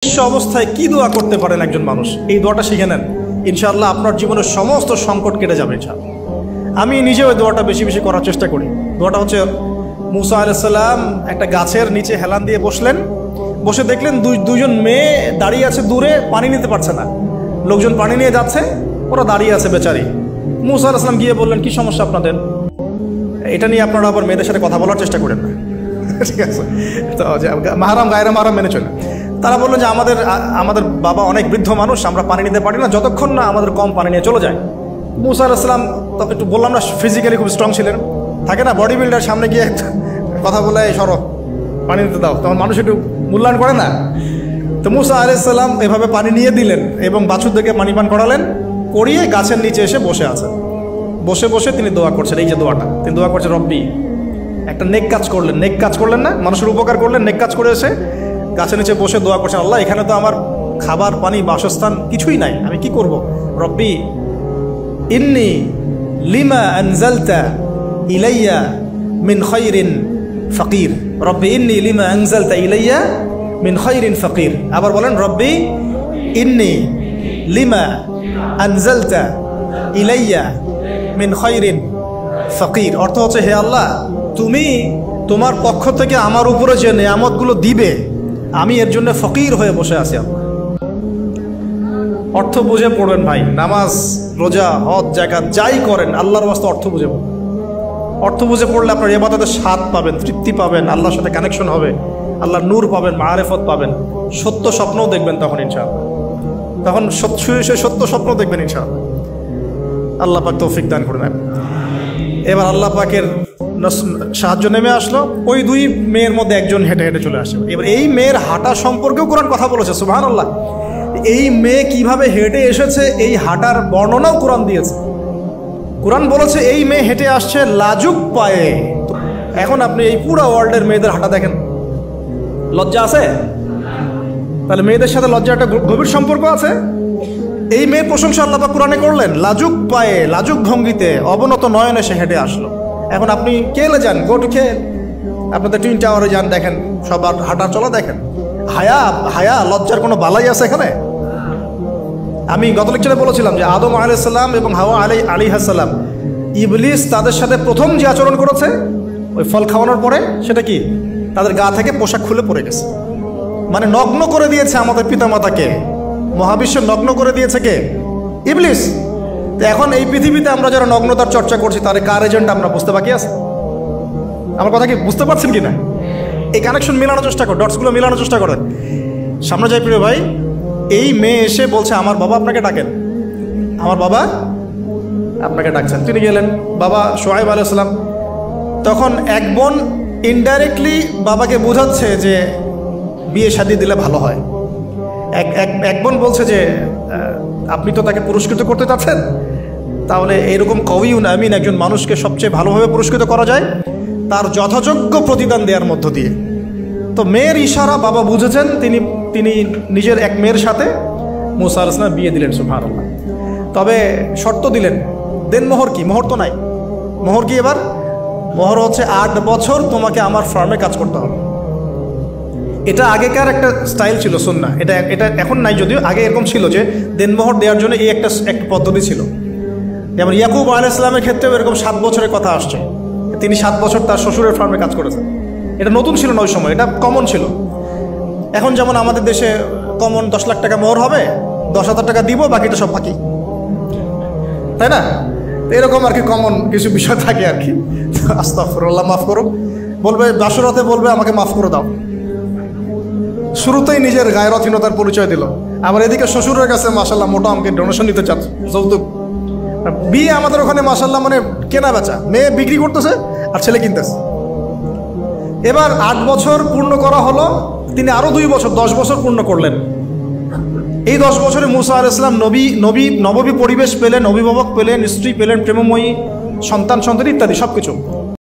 অবস্থায় কি দোয়া করতে পারেন একজন মানুষ, এই দোয়াটা শিখে নেন, ইনশাআল্লাহ আপনার জীবনের সমস্ত সংকট কেটে যাবে ইনশাআল্লাহ। আমি নিজেও ওই দোয়াটা বেশি বেশি করার চেষ্টা করি। দোয়াটা হচ্ছে, মুসা আলাইহিস সালাম একটা গাছের নিচে হেলান দিয়ে বসলেন, বসে দেখলেন দুইজন মেয়ে দাঁড়িয়ে আছে দূরে, পানি নিতে পারছে না, লোকজন পানি নিয়ে যাচ্ছে, ওরা দাঁড়িয়ে আছে বেচারি। মুসা আলাইহিস সালাম গিয়ে বললেন, কি সমস্যা আপনাদের? এটা নিয়ে আপনারা আবার মেয়েদের সাথে কথা বলার চেষ্টা করেন না, ঠিক আছে? তো মাহারাম গায়রা মাহারাম মেনে চলে। তারা বললো যে আমাদের বাবা অনেক বৃদ্ধ মানুষ, আমরা পানি নিতে পারি না যতক্ষণ না আমাদের কম পানি নিয়ে চলে যায়। মুসা আলাইহিস সালাম তো একটু বললাম না, ফিজিক্যালি খুব স্ট্রং ছিলেন, থাকে না বডি বিল্ডার, সামনে গিয়ে কথা বলে সরো পানি নিতে দাও, তখন মানুষ একটু মূল্যায়ন করে না। তো মুসা আলাইহিস সালাম এভাবে পানি নিয়ে দিলেন এবং বাছুরদেরকে পানি পান করালেন, করিয়ে গাছের নিচে এসে বসে আছেন। বসে বসে তিনি দোয়া করছেন, এই যে দোয়াটা তিনি দোয়া করছেন, রব্বি, একটা নেক কাজ করলেন, নেক কাজ করলেন না, মানুষের উপকার করলেন, নেক কাজ করে এসে গাছের নিচে বসে দোয়া করছেন, আল্লাহ এখানে তো আমার খাবার পানি বাসস্থান কিছুই নাই, আমি কি করব? রব্বি ইন্নি লিমা আনজালতা ইলাইয়া মিন খায়রিন ফাকির, রব্বি ইন্নি লিমা আনজালতা ইলাইয়া মিন খায়রিন ফাকির। আবার বলেন, রব্বি ইন্নি লিমা আনজালতা ইলাইয়া মিন খায়রিন ফাকির। অর্থ হচ্ছে, হে আল্লাহ, তুমি তোমার পক্ষ থেকে আমার উপরে যে নেয়ামতগুলো দিবে, আমি এর জন্য ফকির হয়ে বসে আছি। আল্লাহ, অর্থ বুঝে পড়বেন ভাই, নামাজ রোজা হজ জাকাত যাই করেন আল্লাহর ওয়াস্তে অর্থ বুঝে পড়বেন। অর্থ বুঝে পড়লে আপনার ইবাদতের স্বাদ পাবেন, তৃপ্তি পাবেন, আল্লাহর সাথে কানেকশন হবে, আল্লাহর নূর পাবেন, মাআরিফত পাবেন, সত্য স্বপ্নও দেখবেন তখন ইনশাআল্লাহ। তখন সত্য স্বপ্ন দেখবেন ইনশাআল্লাহ। আল্লাহ পাক তৌফিক দান করে নেন। এবার আল্লাহ পাকের সাহায্য নেমে আসলো, ওই দুই মেয়ের মধ্যে একজন হেঁটে হেঁটে চলে আসে। এবার এই মেয়ের হাঁটা সম্পর্কেও কোরআন কথা বলেছে, সুবহানাল্লাহ। এই মেয়ে কিভাবে হেঁটে এসেছে এই হাঁটার বর্ণনাও কোরআন দিয়েছে। কোরআন বলেছে এই মেয়ে হেঁটে আসছে লাজুক পায়ে। এখন আপনি এই পুরো ওয়ার্ল্ডের মেয়েদের হাঁটা দেখেন, লজ্জা আছে? তাহলে মেয়েদের সাথে লজ্জা একটা গভীর সম্পর্ক আছে। এই মেয়ের প্রশংসা আল্লাহ পাক কোরআনে করলেন, লাজুক পায়ে লাজুক ভঙ্গিতে অবনত নয়নে সে হেঁটে আসলো। এখন আপনি কেলে যান, গো টু খেল, আপনাদের টুইন টাওয়ারে যান, দেখেন সবার হাঁটা চলা দেখেন। হায়া লজ্জার কোনো বালাই আছে এখানে? আমি গত লেকচারে বলেছিলাম যে আদম আলাইহিস সালাম এবং হাওয়া আলাইহিস সালাম, ইবলিস তাদের সাথে প্রথম যে আচরণ করেছে ওই ফল খাওয়ানোর পরে, সেটা কি? তাদের গা থেকে পোশাক খুলে পড়ে গেছে, মানে নগ্ন করে দিয়েছে আমাদের পিতামাতাকে। মহাবিশ্ব নগ্ন করে দিয়েছে কে? ইবলিস। তো এখন এই পৃথিবীতে আমরা যারা নগ্নতার চর্চা করছি, তার কার এজেন্ট আমরা বুঝতে বাকি আছে? আমার কথা কি বুঝতে পারছেন কি না? এই কানেকশন মেলানোর চেষ্টা করেন, ডটসগুলো মেলানোর চেষ্টা করেন। সামনে যাই প্রিয় ভাই, এই মেয়ে এসে বলছে, আমার বাবা আপনাকে ডাকেন, আমার বাবা আপনাকে ডাকছেন। তিনি গেলেন, বাবা শুআয়ব আলাইহিস সালাম। তখন এক বোন ইনডাইরেক্টলি বাবাকে বোঝাচ্ছে যে বিয়ে শাদী দিলে ভালো হয়। এক বোন বলছে যে আপনি তো তাকে পুরস্কৃত করতে চাচ্ছেন, তাহলে এরকম কওয়িউন আমিন একজন মানুষকে সবচেয়ে ভালোভাবে পুরস্কৃত করা যায় তার যথাযোগ্য প্রতিদান দেওয়ার মধ্য দিয়ে। তো মেয়ের ইশারা বাবা বুঝেছেন, তিনি নিজের এক মেয়ের সাথে মুসা আলাইহিস সালাম বিয়ে দিলেন, সুবহানাল্লাহ। তবে শর্ত দিলেন, দেন মোহর কি? মোহর তো নাই। মোহর কি এবার? মোহর হচ্ছে 8 বছর তোমাকে আমার ফার্মে কাজ করতে হবে। এটা আগেকার একটা স্টাইল ছিল, সুন্নাহ। এটা এখন নাই, যদিও আগে এরকম ছিল যে দেনমোহর দেওয়ার জন্য এই একটা পদ্ধতি ছিল। যেমন ইয়াকুব আলাইহিস সালামের ক্ষেত্রেও এরকম 7 বছরের কথা আসছে, তিনি 7 বছর তার শ্বশুরের ফার্মে কাজ করেছেন। এটা নতুন ছিল না ওই সময়, এটা কমন ছিল। এখন যেমন আমাদের দেশে কমন 10 লাখ টাকা মোহর হবে, 10,000 টাকা দিব, বাকিটা সব বাকি, তাই না? এরকম আর কি কমন কিছু বিষয় থাকে আর কি। আস্তাগফিরুল্লাহ, মাফ করো, বলবে বাসরাতে বলবে আমাকে মাফ করে দাও। শুরুতেই নিজের গায়রথহীনতার পরিচয় দিল। আবার এদিকে শ্বশুরের কাছে মাশাআল্লাহ মোটা অঙ্কের ডোনেশন নিতে চাচ্ছে, যৌতুক। বিয়ে আমাদের ওখানে মাশাআল্লাহ মানে কেনা বেচা, মেয়ে বিক্রি করতেছে আর ছেলে কিনতেছে। এবার 8 বছর পূর্ণ করা হলো, তিনি আরো 2 বছর 10 বছর পূর্ণ করলেন। এই 10 বছরে মুসা আলাইহিস সালাম নববী পরিবেশ পেলেন, অভিভাবক পেলেন, স্ত্রী পেলেন, প্রেমময়ী সন্তান ইত্যাদি সবকিছু।